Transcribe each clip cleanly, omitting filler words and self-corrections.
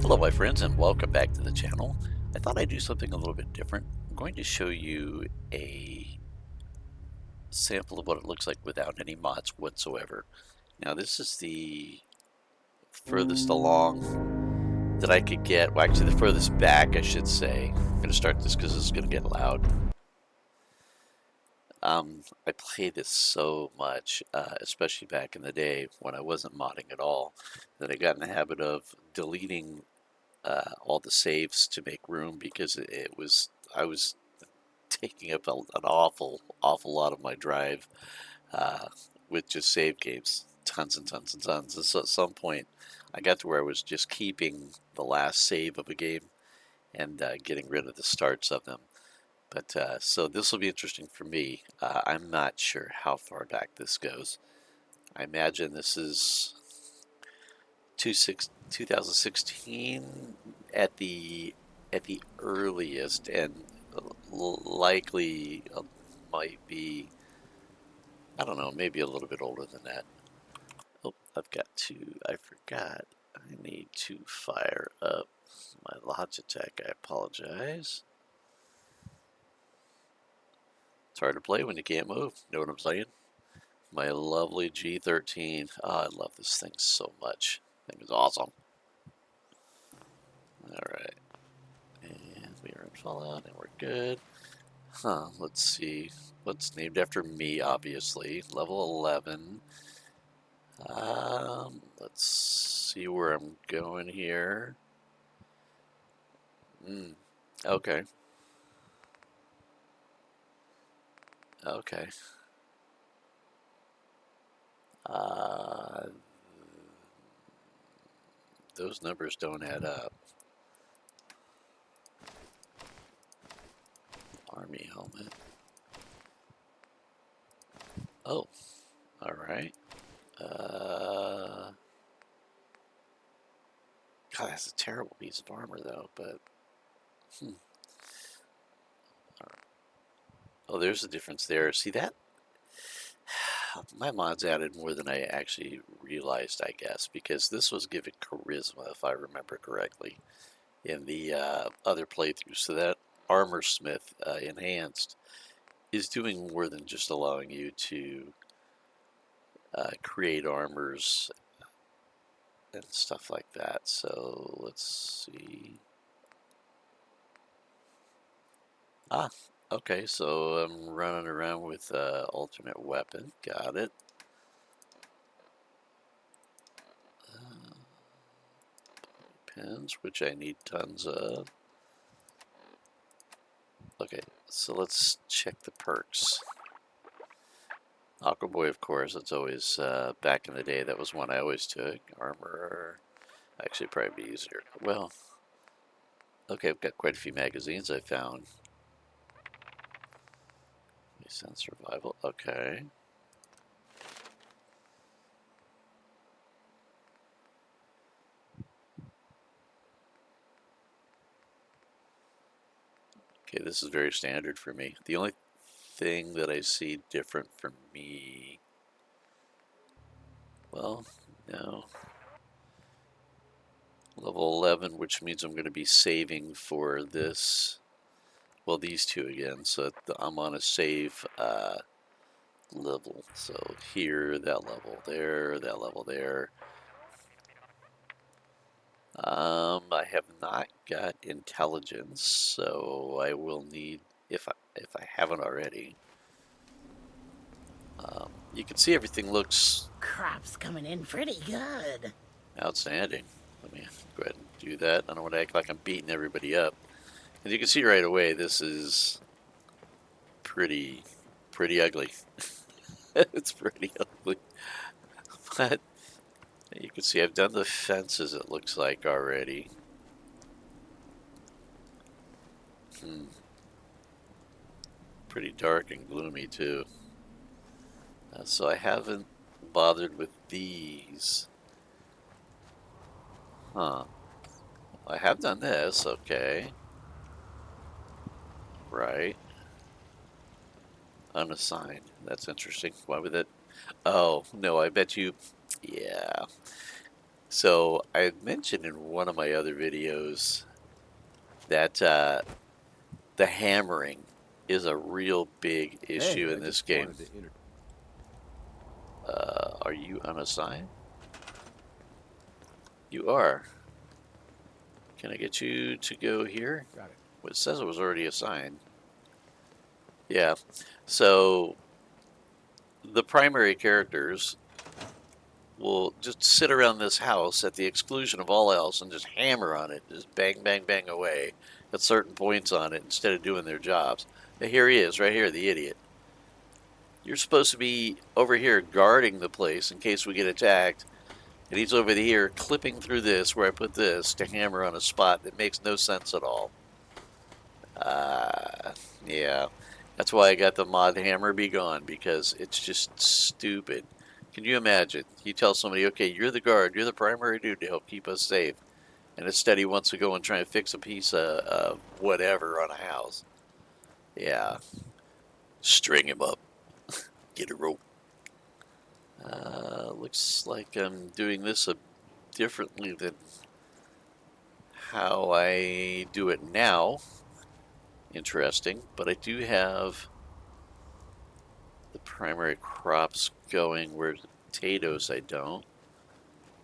Hello my friends and welcome back to the channel. I thought I'd do something a little bit different. I'm going to show you a sample of what it looks like without any mods whatsoever. Now this is the furthest along that I could get, well actually the furthest back I should say. I'm going to start this because this is going to get loud. I played this so much, especially back in the day when I wasn't modding at all, that I got in the habit of deleting all the saves to make room because I was taking up an awful lot of my drive with just save games, tons and tons and tons. And so at some point, I got to where I was just keeping the last save of a game and getting rid of the starts of them. But so this will be interesting for me. I'm not sure how far back this goes. I imagine this is 2016 at the earliest, and likely might be, I don't know, maybe a little bit older than that. Oh, I forgot. I need to fire up my Logitech. I apologize. It's hard to play when you can't move. Know what I'm saying? My lovely G13. Oh, I love this thing so much. This thing is awesome. Alright. And we are in Fallout and we're good. Let's see. What's named after me, obviously. Level 11. Let's see where I'm going here. Okay. Okay. Those numbers don't add up. Army helmet. Oh, alright. God, that's a terrible piece of armor though, but oh, there's a difference there. See that? My mods added more than I actually realized, I guess, because this was given charisma, if I remember correctly, in the other playthroughs. So that Armor Smith enhanced is doing more than just allowing you to create armors and stuff like that. So let's see. Okay, so I'm running around with alternate weapon. Got it. Pins, which I need tons of. Okay, so let's check the perks. Aqua Boy, of course, that's always, back in the day, that was one I always took. Armor, actually probably be easier. Well, okay, I've got quite a few magazines I found. Sense survival, okay. Okay, this is very standard for me. The only thing that I see different for me, well, no. Level 11, which means I'm going to be saving for this, well, these two again. So I'm on a save level. So here, that level there, that level there. I have not got intelligence, so I will need, if I haven't already. You can see everything looks Crop's coming in pretty good. outstanding. Let me go ahead and do that. I don't want to act like I'm beating everybody up. As you can see right away, this is pretty ugly. It's pretty ugly. But you can see I've done the fences, it looks like, already. Pretty dark and gloomy, too. So I haven't bothered with these. I have done this, okay. Right. Unassigned. That's interesting. Why would that? Oh, no, I bet you. Yeah. So I mentioned in one of my other videos that the hammering is a real big issue Hey, in I this just game. wanted to inter- Are you unassigned? You are. Can I get you to go here? Got it. Well, it says it was already assigned. Yeah. So the primary characters will just sit around this house at the exclusion of all else and just hammer on it, just bang, bang, bang away at certain points on it instead of doing their jobs. And here he is, right here, the idiot. You're supposed to be over here guarding the place in case we get attacked, and he's over here clipping through this where I put this to hammer on a spot that makes no sense at all. Yeah, that's why I got the mod hammer be gone, because it's just stupid. Can you imagine? You tell somebody, okay, you're the guard, you're the primary dude to help keep us safe, and instead he wants to go and try and fix a piece of whatever on a house. Yeah, string him up, get a rope. Looks like I'm doing this differently than how I do it now. Interesting, but I do have the primary crops going, where potatoes I don't.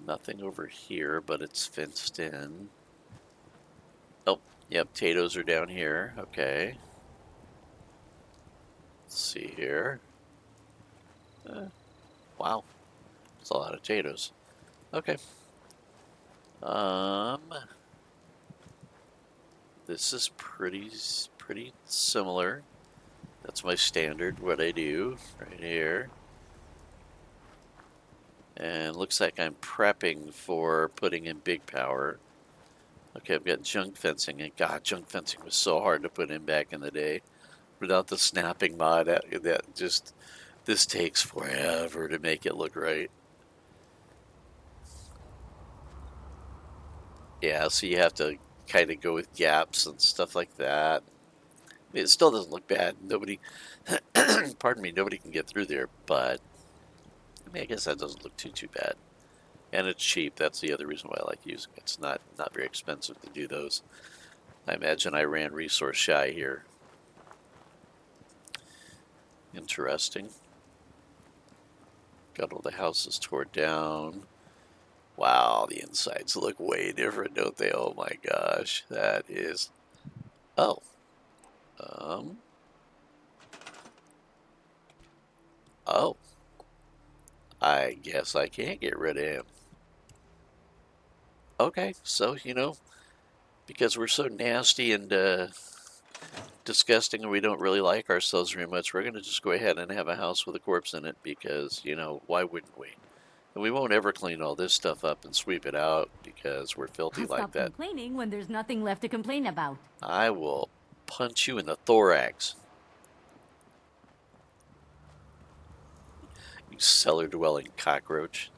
Nothing over here, but it's fenced in. Oh, yep, potatoes are down here. Okay. Let's see here. Wow, it's a lot of potatoes. Okay. Um, this is pretty similar. That's my standard, what I do right here. And looks like I'm prepping for putting in big power. Okay, I've got junk fencing, and God, junk fencing was so hard to put in back in the day. Without the snapping mod, that just, this takes forever to make it look right. Yeah, so you have to kind of go with gaps and stuff like that. It still doesn't look bad. Nobody, pardon me, nobody can get through there, but I mean, I guess that doesn't look too bad. And it's cheap. That's the other reason why I like using it. It's not very expensive to do those. I imagine I ran resource shy here. Interesting. Got all the houses torn down. Wow, the insides look way different, don't they? Oh my gosh, that is. Oh, um, oh, I guess I can't get rid of him. Okay, so because we're so nasty and disgusting and we don't really like ourselves very much, we're gonna just go ahead and have a house with a corpse in it because why wouldn't we? And we won't ever clean all this stuff up and sweep it out because we're filthy I'll like stop that. complaining when there's nothing left to complain about. I will punch you in the thorax, you cellar-dwelling cockroach.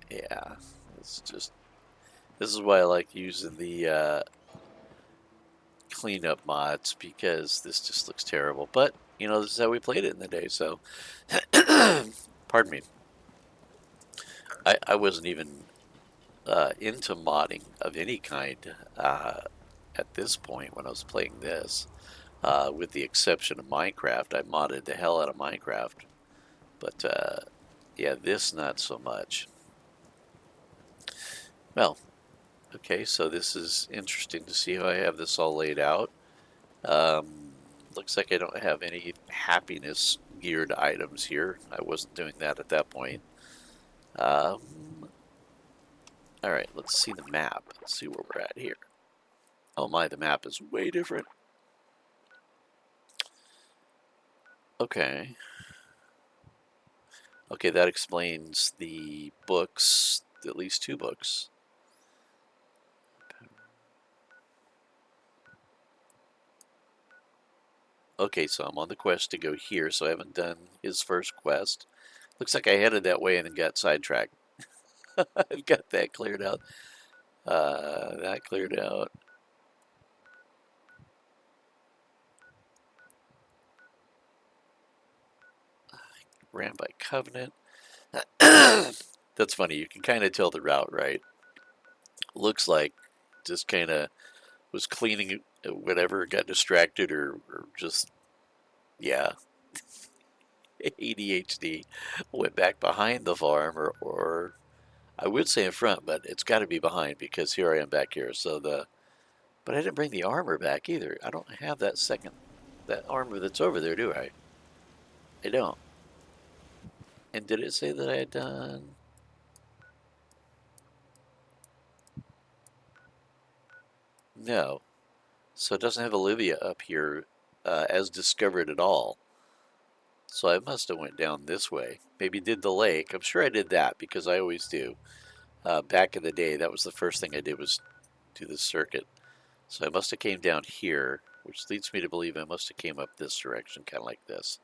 Yeah, it's just, this is why I like using the cleanup mods, because this just looks terrible. But, this is how we played it in the day, so pardon me. I wasn't even into modding of any kind at this point when I was playing this. With the exception of Minecraft, I modded the hell out of Minecraft. But yeah, this not so much. Well, okay, so this is interesting to see how I have this all laid out. Looks like I don't have any happiness geared items here. I wasn't doing that at that point. All right, let's see the map. Let's see where we're at here. Oh my, the map is way different. Okay. Okay, that explains the books, at least 2 books. Okay, so I'm on the quest to go here, so I haven't done his first quest. Looks like I headed that way and then got sidetracked. I've got that cleared out. That cleared out. ran by Covenant. That's funny. You can kind of tell the route, right? Looks like just kind of was cleaning whatever, got distracted, or just, yeah, ADHD. Went back behind the farm, or I would say in front, but it's got to be behind because here I am back here. But I didn't bring the armor back either. I don't have that armor that's over there, do I? I don't. And did it say that I had done? No. So it doesn't have Olivia up here as discovered at all. So I must have went down this way. Maybe did the lake. I'm sure I did that because I always do. Back in the day, that was the first thing I did was do the circuit. So I must have came down here, which leads me to believe I must have came up this direction, kind of like this.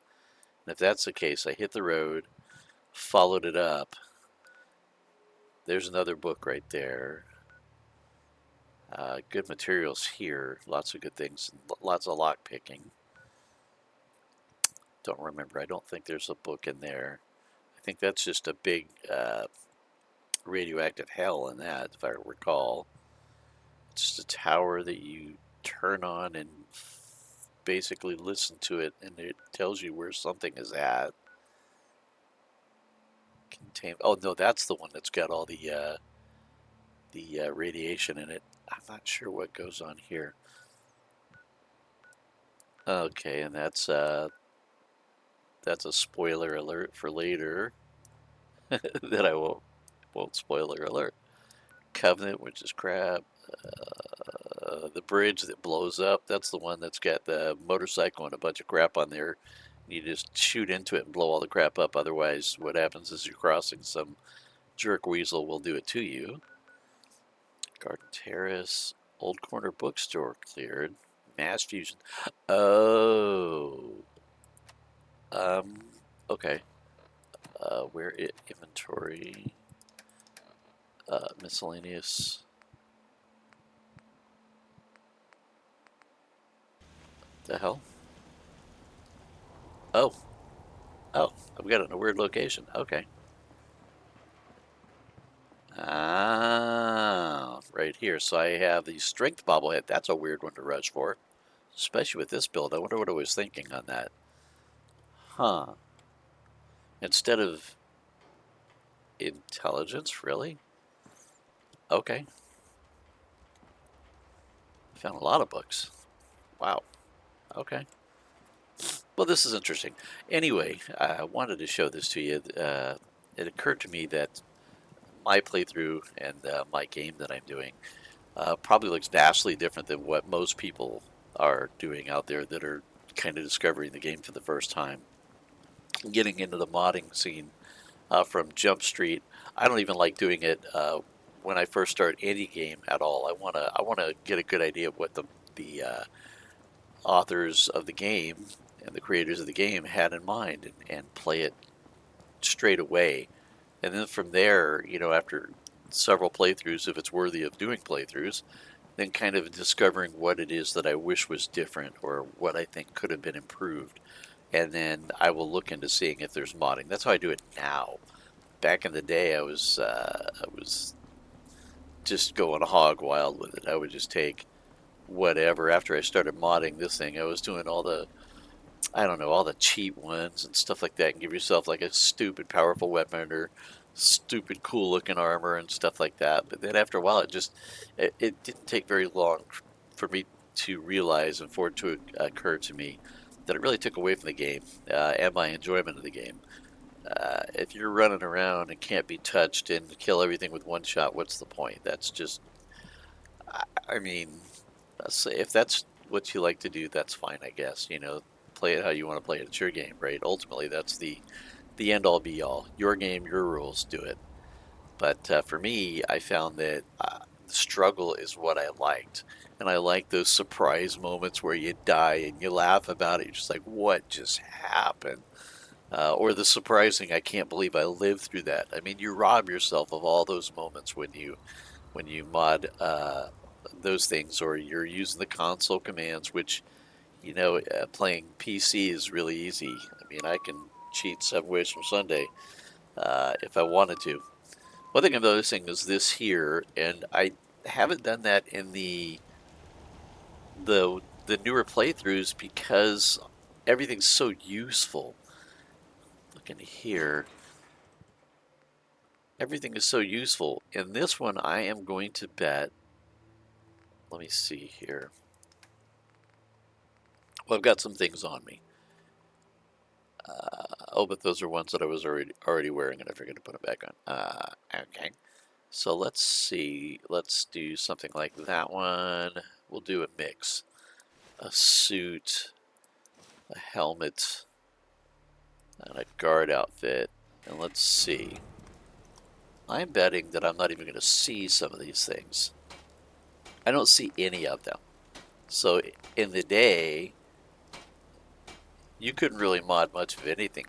And if that's the case, I hit the road, followed it up. There's another book right there. Good materials here. Lots of good things. Lots of lock picking. Don't remember. I don't think there's a book in there. I think that's just a big radioactive hell in that, if I recall. It's just a tower that you turn on and basically listen to it, and it tells you where something is at. Oh no, that's the one that's got all the radiation in it. I'm not sure what goes on here. Okay, and that's a spoiler alert for later that I won't spoiler alert. Covenant, which is crap. The bridge that blows up, that's the one that's got the motorcycle and a bunch of crap on there. You just shoot into it and blow all the crap up. Otherwise, what happens is you're crossing, some jerk weasel will do it to you. Garden Terrace, Old Corner Bookstore cleared. Mass fusion. Oh. Okay. Where it inventory. Miscellaneous. The hell? Oh. Oh, I've got it in a weird location. Okay. Ah, right here. So I have the strength bobblehead. That's a weird one to rush for, especially with this build. I wonder what I was thinking on that. Huh. Instead of intelligence, really? Okay. Found a lot of books. Wow. Okay. Well, this is interesting. Anyway, I wanted to show this to you. It occurred to me that my playthrough and my game that I'm doing probably looks vastly different than what most people are doing out there that are kind of discovering the game for the first time. Getting into the modding scene from Jump Street. I don't even like doing it when I first start any game at all. I wanna get a good idea of what the authors of the game and the creators of the game had in mind, and play it straight away. And then from there, after several playthroughs, if it's worthy of doing playthroughs, then kind of discovering what it is that I wish was different or what I think could have been improved. And then I will look into seeing if there's modding. That's how I do it now. Back in the day, I was just going hog wild with it. I would just take whatever. After I started modding this thing, I was doing all the, I don't know, all the cheap ones and stuff like that, and give yourself like a stupid powerful weapon or stupid cool looking armor and stuff like that. But then after a while, it didn't take very long for me to realize and for it to occur to me that it really took away from the game and my enjoyment of the game. If you're running around and can't be touched and kill everything with one shot, what's the point? That's just, I mean, if that's what you like to do, that's fine, I guess. Play it how you want to play it. It's your game, right? Ultimately, that's the end all be all. Your game, your rules, do it. But for me, I found that the struggle is what I liked. And I like those surprise moments where you die and you laugh about it. You're just like, what just happened? Or the surprising, I can't believe I lived through that. I mean, you rob yourself of all those moments when you mod those things, or you're using the console commands, which playing PC is really easy. I mean, I can cheat 7 ways from Sunday if I wanted to. One thing I'm noticing is this here, and I haven't done that in the newer playthroughs because everything's so useful. Look in here. Everything is so useful. In this one, I am going to bet. Let me see here. Well, I've got some things on me. Oh, but those are ones that I was already wearing, and I forgot to put them back on. Okay. So let's see. Let's do something like that one. We'll do a mix. A suit, a helmet, and a guard outfit. And let's see. I'm betting that I'm not even going to see some of these things. I don't see any of them. So in the day, you couldn't really mod much of anything.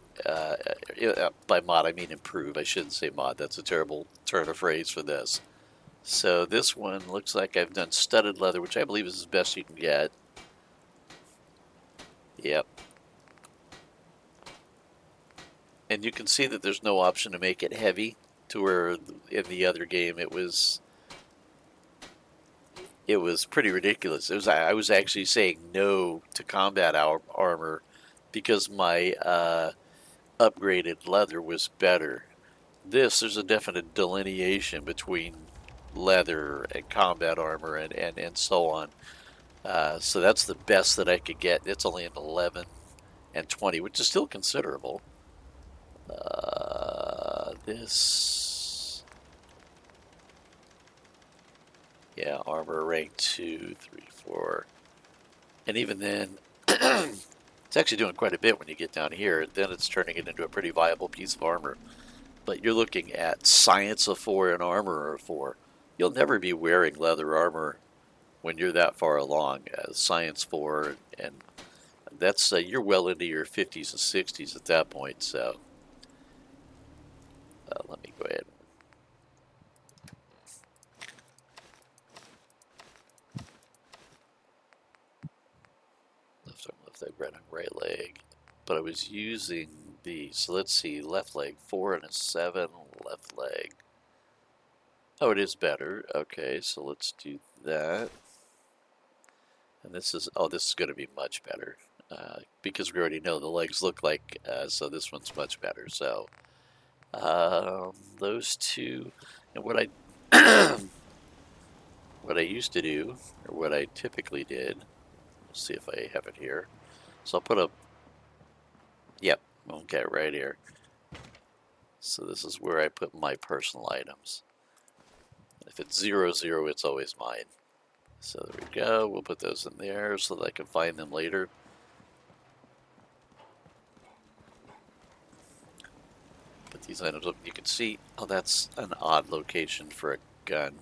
By mod, I mean improve. I shouldn't say mod. That's a terrible turn of phrase for this. So this one looks like I've done studded leather, which I believe is as best you can get. Yep. And you can see that there's no option to make it heavy, to where in the other game it was pretty ridiculous. I was actually saying no to combat armor because my upgraded leather was better. There's a definite delineation between leather and combat armor and so on. So that's the best that I could get. It's only an 11 and 20, which is still considerable. This, yeah, armor rank 2, 3, 4. And even then, it's actually doing quite a bit when you get down here. Then it's turning it into a pretty viable piece of armor. But you're looking at science of 4 and armor of 4. You'll never be wearing leather armor when you're that far along. Science 4, and that's you're well into your 50s and 60s at that point. So let me go ahead. Left arm, left leg, right arm, right leg. But I was using these. So let's see. Left leg 4 and a 7. Left leg. Oh, it is better. Okay, so let's do that. And this is, oh, this is going to be much better because we already know the legs look like, so this one's much better. So those two, and what I what I used to do, or what I typically did, let's see if I have it here. So I'll put a, yep, okay, right here. So this is where I put my personal items. If it's 0, 0, it's always mine. So there we go. We'll put those in there so that I can find them later. Put these items up. You can see, oh, that's an odd location for a gun.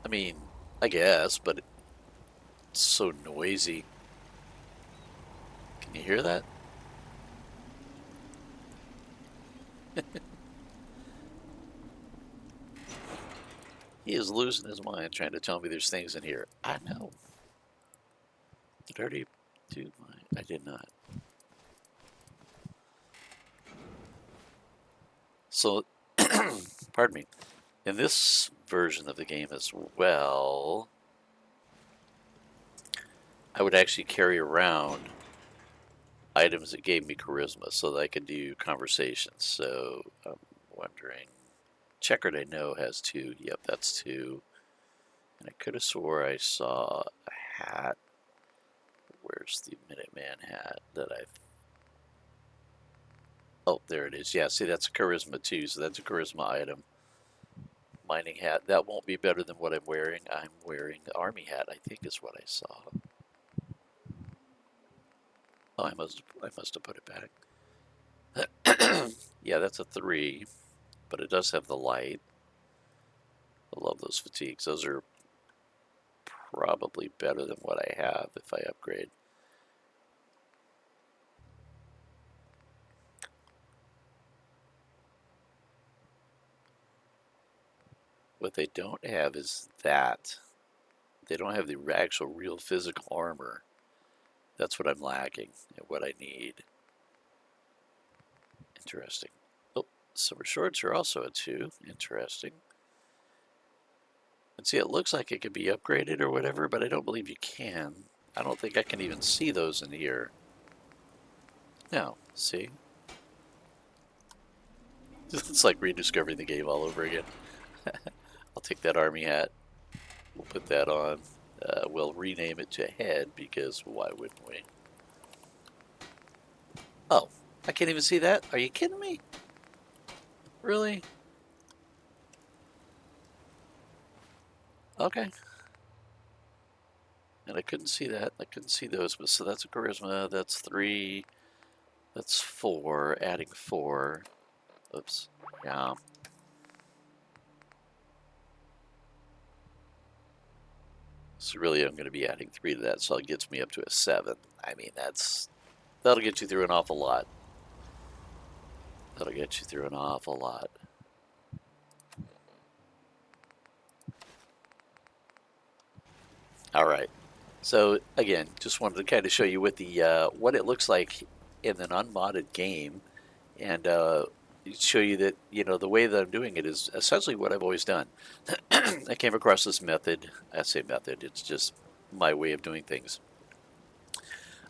I mean, I guess, but it's so noisy. Can you hear that? He is losing his mind trying to tell me there's things in here. I know. Did I already do mine? I did not. So, pardon me. In this version of the game as well, I would actually carry around items that gave me charisma so that I could do conversations. So I'm wondering, checkered I know has 2. Yep, that's 2. And I could have swore I saw a hat. Where's the Minuteman hat that I... Oh, there it is. Yeah, see, that's a charisma too, so that's a charisma item. Mining hat, that won't be better than what I'm wearing. I'm wearing the army hat, I think is what I saw. Oh, I must have put it back. Yeah, that's a 3, but it does have the light. I love those fatigues. Those are probably better than what I have if I upgrade. What they don't have is that. They don't have the actual real physical armor. That's what I'm lacking and what I need. Interesting. Oh, summer shorts are also a 2. Interesting. And see, it looks like it could be upgraded or whatever, but I don't believe you can. I don't think I can even see those in here. No, see? It's like rediscovering the game all over again. I'll take that army hat. We'll put that on. We'll rename it to head because why wouldn't we? Oh, I can't even see that? Are you kidding me? Really? Okay. And I couldn't see that. I couldn't see those. But so that's a charisma. That's 3. That's 4. Adding 4. Oops. Yeah. So really, I'm going to be adding 3 to that, so it gets me up to a 7. I mean, that'll get you through an awful lot. That'll get you through an awful lot. All right. So again, just wanted to kind of show you what the what it looks like in an unmodded game, and show you that the way that I'm doing it is essentially what I've always done. I came across this method. I say method. It's just my way of doing things.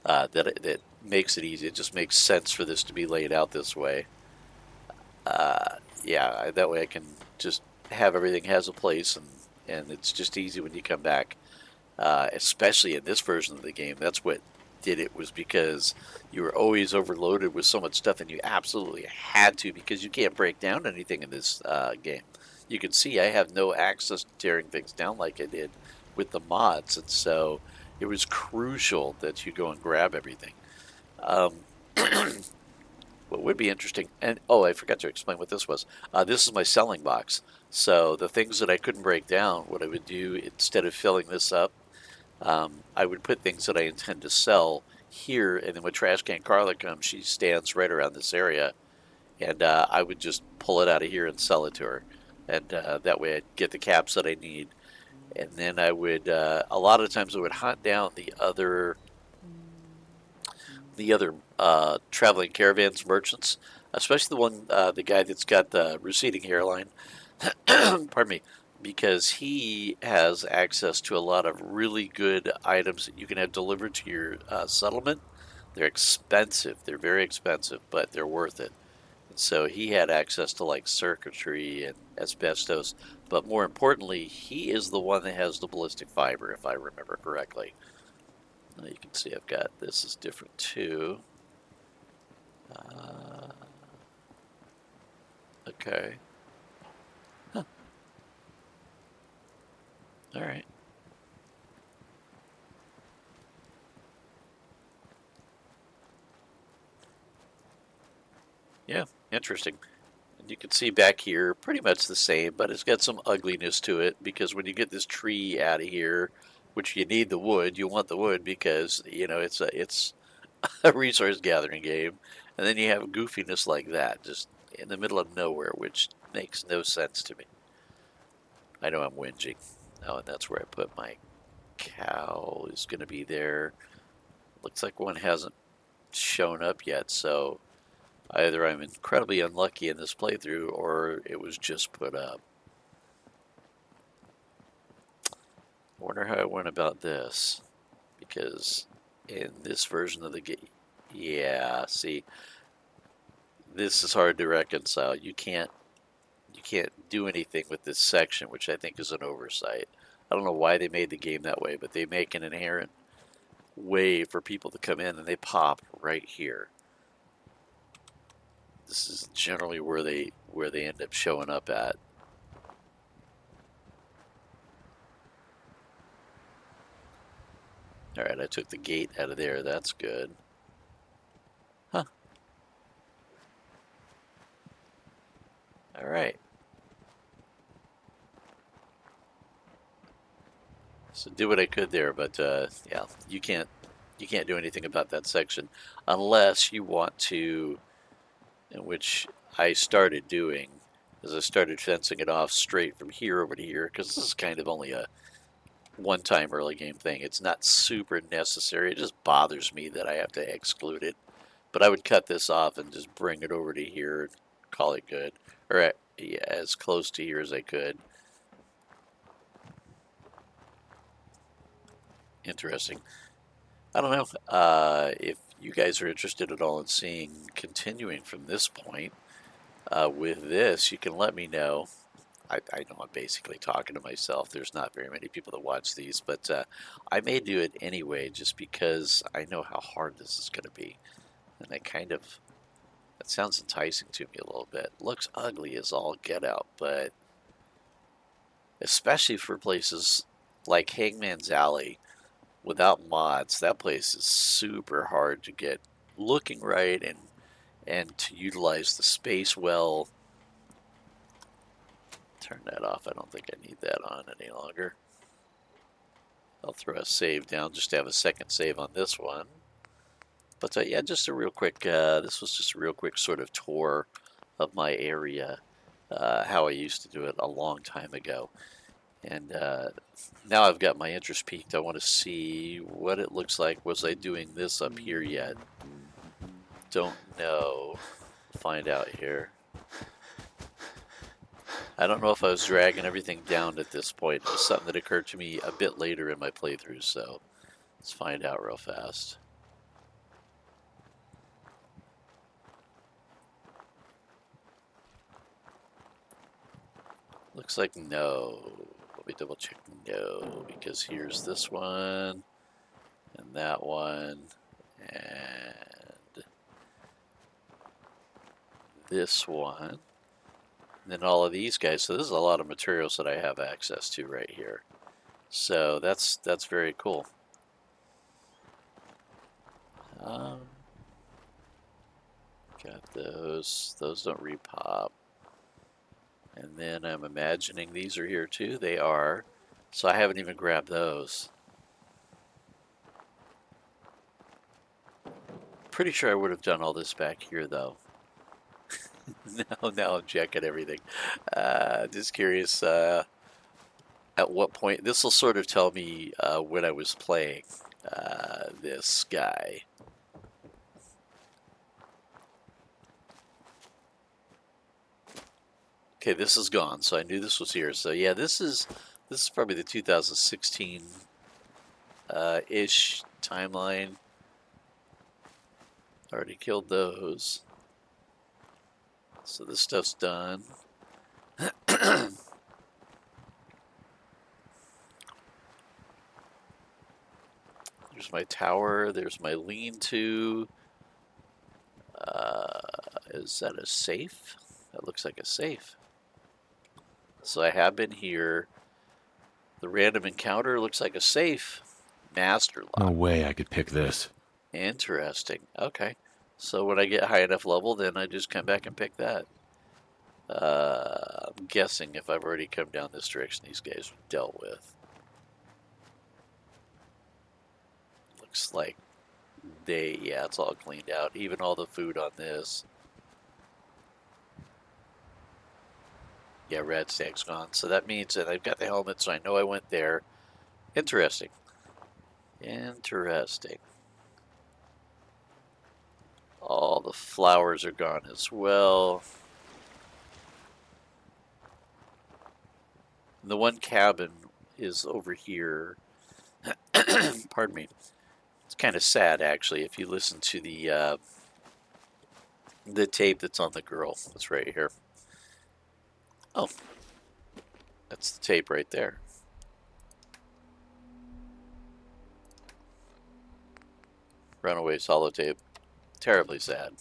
That makes it easy. It just makes sense for this to be laid out this way. Yeah, that way I can just have everything has a place, and it's just easy when you come back. Especially in this version of the game, that's what did it, was because you were always overloaded with so much stuff, and you absolutely had to, because you can't break down anything in this game. You can see I have no access to tearing things down like I did with the mods, and so it was crucial that you go and grab everything. What would be interesting, and oh, I forgot to explain what this was. This is my selling box. So the things that I couldn't break down, what I would do instead of filling this up, I would put things that I intend to sell here, and then when Trash Can Carla comes, she stands right around this area, and I would just pull it out of here and sell it to her, and that way I'd get the caps that I need, and then I would a lot of times I would hunt down the other traveling caravans merchants, especially the guy that's got the receding hairline. Pardon me, because he has access to a lot of really good items that you can have delivered to your settlement. They're expensive. They're very expensive, but they're worth it. And so he had access to like circuitry and asbestos, but more importantly, he is the one that has the ballistic fiber, if I remember correctly. Now you can see I've got this is different too. Okay. Huh. All right. Yeah, interesting. And you can see back here pretty much the same, but it's got some ugliness to it because when you get this tree out of here, which you need the wood, you want the wood because it's a resource gathering game, and then you have goofiness like that just in the middle of nowhere, which makes no sense to me. I know I'm whinging. Oh, and that's where I put my cow is going to be there. Looks like one hasn't shown up yet, so either I'm incredibly unlucky in this playthrough or it was just put up. I wonder how I went about this, because in this version of the game, yeah, see, this is hard to reconcile. You can't do anything with this section, which I think is an oversight. I don't know why they made the game that way, but they make an inherent way for people to come in and they pop right here. This is generally where they end up showing up at. All right, I took the gate out of there. That's good. Huh. All right. So do what I could there, but yeah, you can't do anything about that section unless you want to, in which I started doing, is I started fencing it off straight from here over to here, because this is kind of only a one-time early game thing. It's not super necessary. It just bothers me that I have to exclude it. But I would cut this off and just bring it over to here and call it good. Or yeah, as close to here as I could. Interesting. I don't know if you guys are interested at all in seeing continuing from this point with this. You can let me know. I know I'm basically talking to myself. There's not very many people that watch these, but I may do it anyway just because I know how hard this is going to be. And that sounds enticing to me a little bit. Looks ugly as all get out, but especially for places like Hangman's Alley, without mods, that place is super hard to get looking right and to utilize the space well. Turn that off. I don't think I need that on any longer. I'll throw a save down just to have a second save on this one. But yeah, just a real quick, this was just a real quick sort of tour of my area, how I used to do it a long time ago. And now I've got my interest peaked. I want to see what it looks like. Was I doing this up here yet? Don't know. Find out here. I don't know if I was dragging everything down at this point. It was something that occurred to me a bit later in my playthrough, so let's find out real fast. Looks like no. Let me double check no, because here's this one, and that one, and this one. And then all of these guys. So this is a lot of materials that I have access to right here. So that's very cool. Got those. Those don't repop. And then I'm imagining these are here too. They are. So I haven't even grabbed those. Pretty sure I would have done all this back here though. Now I'm checking everything. Just curious at what point. This will sort of tell me when I was playing this guy. Okay, this is gone, so I knew this was here. So yeah, this is probably the 2016 ish timeline. Already killed those. So this stuff's done. There's my tower. There's my lean-to. Is that a safe? That looks like a safe. So I have been here. The random encounter looks like a safe. Master lock. No way I could pick this. Interesting. Okay. So when I get high enough level, then I just come back and pick that. I'm guessing if I've already come down this direction, these guys are dealt with. Looks like yeah, it's all cleaned out. Even all the food on this. Yeah, red stag's gone. So that means that I've got the helmet, so I know I went there. Interesting. Interesting. All the flowers are gone as well. The one cabin is over here. Pardon me. It's kind of sad, actually, if you listen to the tape that's on the girl. That's right here. Oh, that's the tape right there. Runaways holotape. Terribly sad.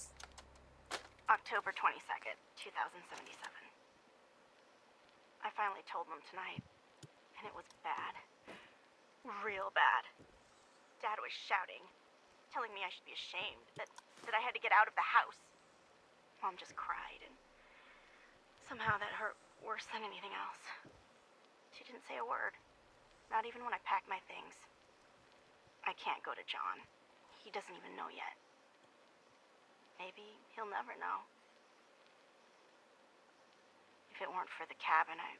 October 22nd, 2077. I finally told them tonight, and it was bad. Real bad. Dad was shouting, telling me I should be ashamed, that I had to get out of the house. Mom just cried, and somehow that hurt worse than anything else. She didn't say a word, not even when I packed my things. I can't go to John. He doesn't even know yet. Maybe he'll never know. If it weren't for the cabin, I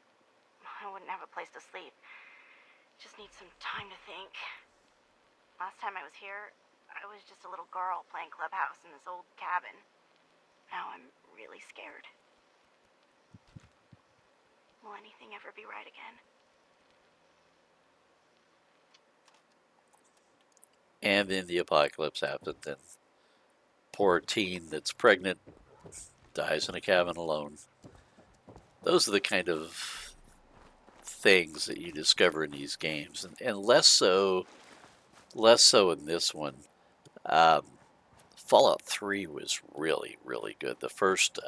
wouldn't have a place to sleep. Just need some time to think. Last time I was here, I was just a little girl playing Clubhouse in this old cabin. Now I'm really scared. Will anything ever be right again? And then the apocalypse happened, and poor teen that's pregnant dies in a cabin alone. Those are the kind of things that you discover in these games, and less so in this one. Fallout 3 was really, really good. The first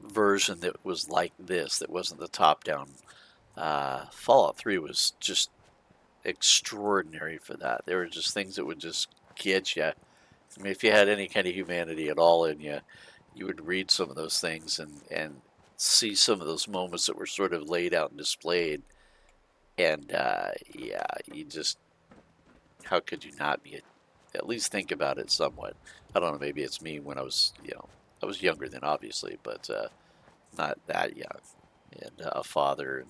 version that was like this, that wasn't the top-down. Fallout 3 was just extraordinary for that. There were just things that would just get you. I mean, if you had any kind of humanity at all in you, you would read some of those things and see some of those moments that were sort of laid out and displayed. And yeah, you just, how could you not be at least think about it somewhat? I don't know, maybe it's me when I was, I was younger then, obviously, but not that young. And a father, and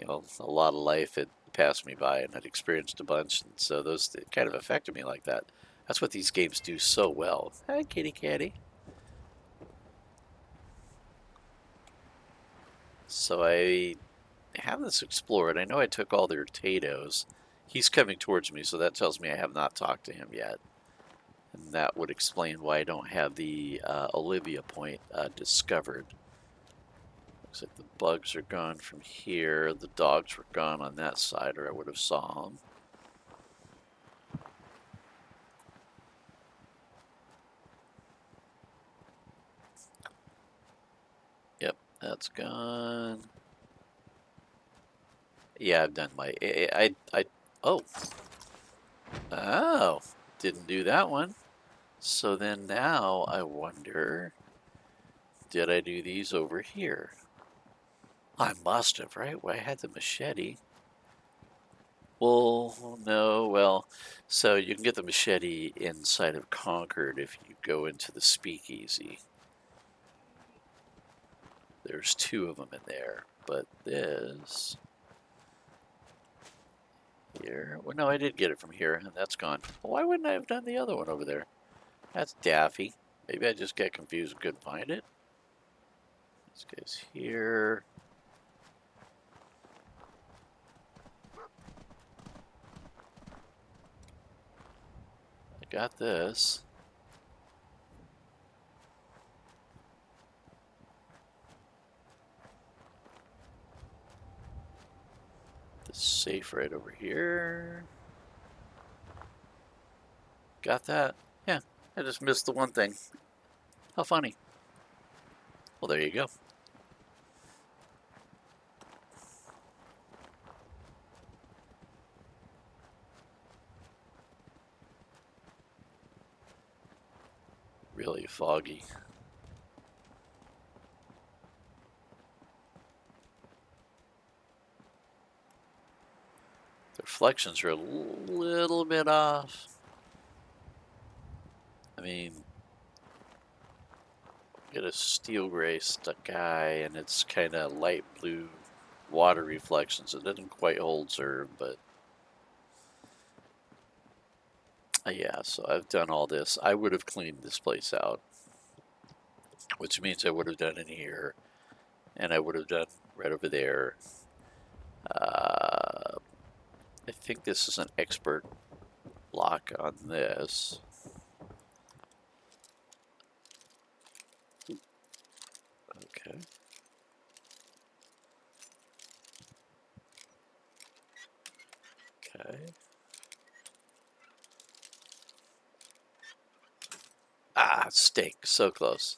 a lot of life had passed me by, and I'd experienced a bunch, and so those kind of affected me like that. That's what these games do so well. Hi, kitty catty. So I have this explored. I know I took all their potatoes. He's coming towards me, so that tells me I have not talked to him yet. And that would explain why I don't have the Olivia point discovered. Looks like the bugs are gone from here. The dogs were gone on that side, or I would have saw them. Yep, that's gone. Yeah, I've done my... Oh, didn't do that one. So then now I wonder, did I do these over here? I must have, right? Well, I had the machete. Well, no, well, so you can get the machete inside of Concord if you go into the speakeasy. There's 2 of them in there, but this... Here. Well, no, I did get it from here, and that's gone. Well, why wouldn't I have done the other one over there? That's daffy. Maybe I just got confused and couldn't find it. This guy's here. I got this. The safe right over here. Got that. Yeah, I just missed the one thing. How funny. Well, there you go. Really foggy. The reflections are a little bit off. I mean, get a steel gray guy, and it's kind of light blue water reflections. It doesn't quite hold serve, but yeah, so I've done all this. I would have cleaned this place out, which means I would have done in here, and I would have done right over there. I think this is an expert lock on this. Okay. Okay. Ah, stink. So close.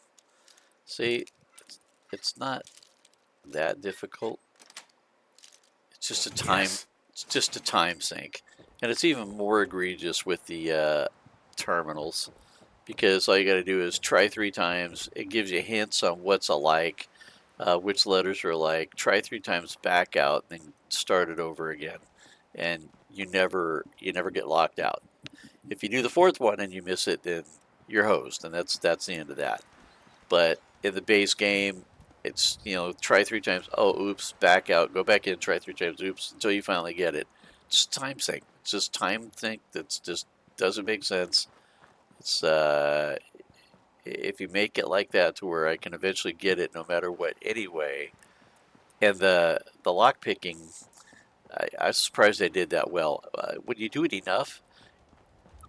See, it's not that difficult. It's just a time. Yes. It's just a time sink, and it's even more egregious with the terminals, because all you got to do is try 3 times. It gives you hints on what's alike, which letters are alike. Try 3 times, back out, then start it over again, and you never get locked out. If you do the 4th one and you miss it, then you're hosed, and that's the end of that. But in the base game, It's, try 3 times. Oh, oops, back out, go back in, try 3 times. Oops, until you finally get it. It's time sink. It's just time sink that's just doesn't make sense. It's if you make it like that to where I can eventually get it no matter what anyway, and the lock picking, I was surprised they did that well. When you do it enough,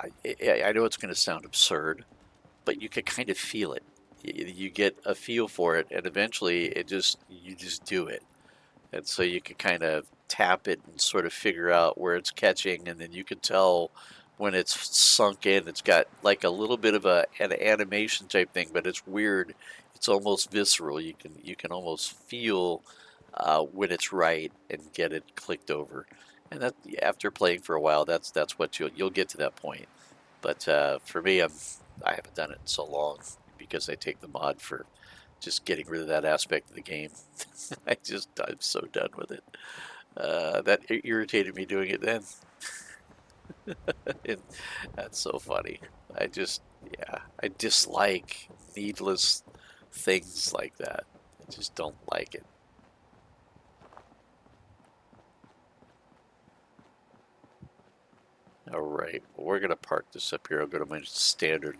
I know it's going to sound absurd, but you can kind of feel it. You get a feel for it, and eventually you just do it. And so you can kind of tap it and sort of figure out where it's catching, and then you can tell when it's sunk in. It's got like a little bit of an animation type thing, but it's weird. It's almost visceral. You can almost feel when it's right and get it clicked over. And that after playing for a while, that's what you'll get to that point. But for me, I haven't done it in so long because I take the mod for just getting rid of that aspect of the game. I'm so done with it. That irritated me doing it then. And that's so funny. I dislike needless things like that. I just don't like it. All right, well, we're gonna park this up here. I'll go to my standard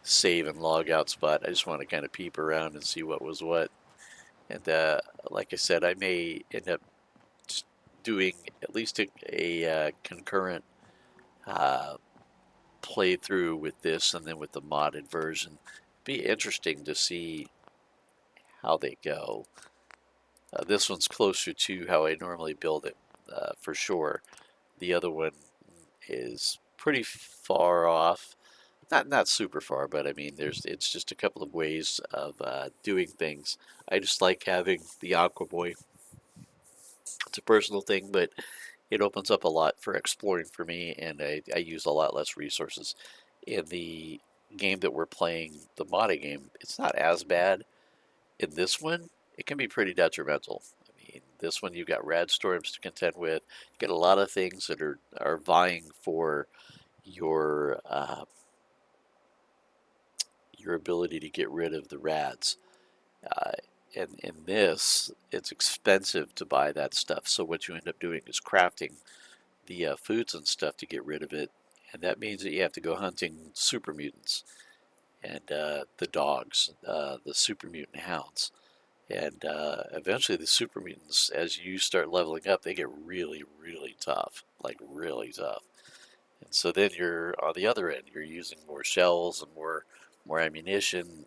save and log out spot. I just want to kind of peep around and see what was what. And like I said, I may end up just doing at least a concurrent playthrough with this and then with the modded version. Be interesting to see how they go. This one's closer to how I normally build it, for sure. The other one is pretty far off. Not super far, but I mean, it's just a couple of ways of doing things. I just like having the Aqua Boy. It's a personal thing, but it opens up a lot for exploring for me, and I use a lot less resources. In the game that we're playing, the modded game, it's not as bad. In this one, it can be pretty detrimental. I mean, this one you've got rad storms to contend with. You get a lot of things that are vying for your ability to get rid of the rads. Uh, and in this, it's expensive to buy that stuff. So what you end up doing is crafting the foods and stuff to get rid of it. And that means that you have to go hunting super mutants and the dogs, the super mutant hounds. And eventually the super mutants, as you start leveling up, they get really, really tough. Like really tough. And so then you're on the other end. You're using more shells and more ammunition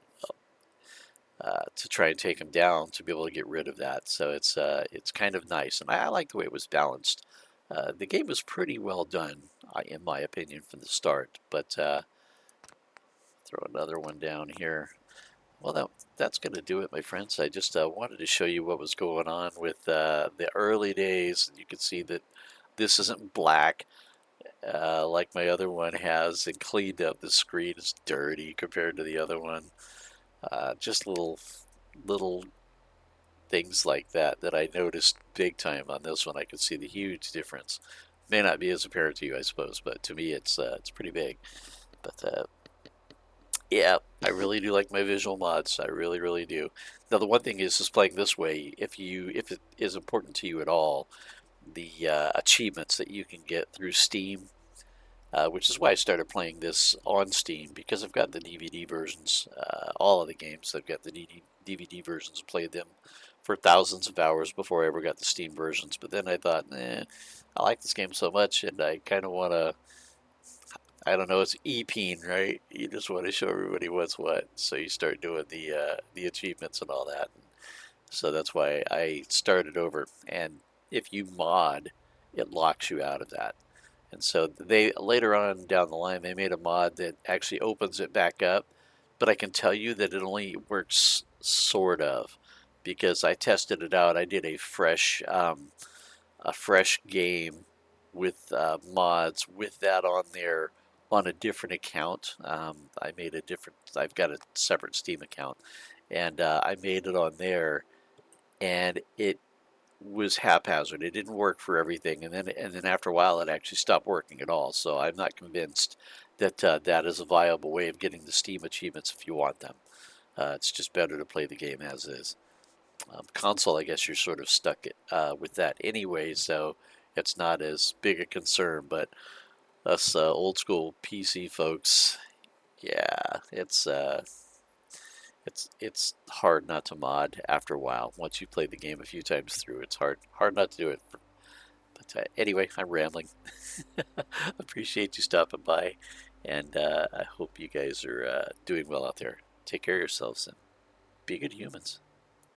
to try and take them down to be able to get rid of that. So it's kind of nice, and I like the way it was balanced. The game was pretty well done, in my opinion, from the start. But throw another one down here. Well, that's going to do it, my friends. I just wanted to show you what was going on with the early days. You can see that this isn't black like my other one has, and cleaned up. The screen is dirty compared to the other one. Just little things like that I noticed big time on this one. I could see the huge difference. May not be as apparent to you, I suppose, but to me it's pretty big. But yeah, I really do like my visual mods. I really, really do. Now the one thing is playing this way. If it is important to you at all, the achievements that you can get through Steam, which is why I started playing this on Steam, because I've got the DVD versions. All of the games, I've got the DVD versions. Played them for thousands of hours before I ever got the Steam versions. But then I thought, I like this game so much, and I kind of want to. I don't know. It's EPing, right? You just want to show everybody what's what. So you start doing the achievements and all that. So that's why I started over. And if you mod, it locks you out of that. And so they later on down the line, they made a mod that actually opens it back up. But I can tell you that it only works sort of, because I tested it out. I did a fresh game with mods with that on there on a different account. I've got a separate Steam account, and I made it on there, and it was haphazard. It didn't work for everything, and then after a while, it actually stopped working at all. So I'm not convinced that that is a viable way of getting the Steam achievements if you want them. It's just better to play the game as is. Console, I guess you're sort of stuck with that anyway, so it's not as big a concern. But us old school PC folks, yeah, it's hard not to mod after a while. Once you play the game a few times through, it's hard not to do it. But anyway, I'm rambling. Appreciate you stopping by, and I hope you guys are doing well out there. Take care of yourselves and be good humans.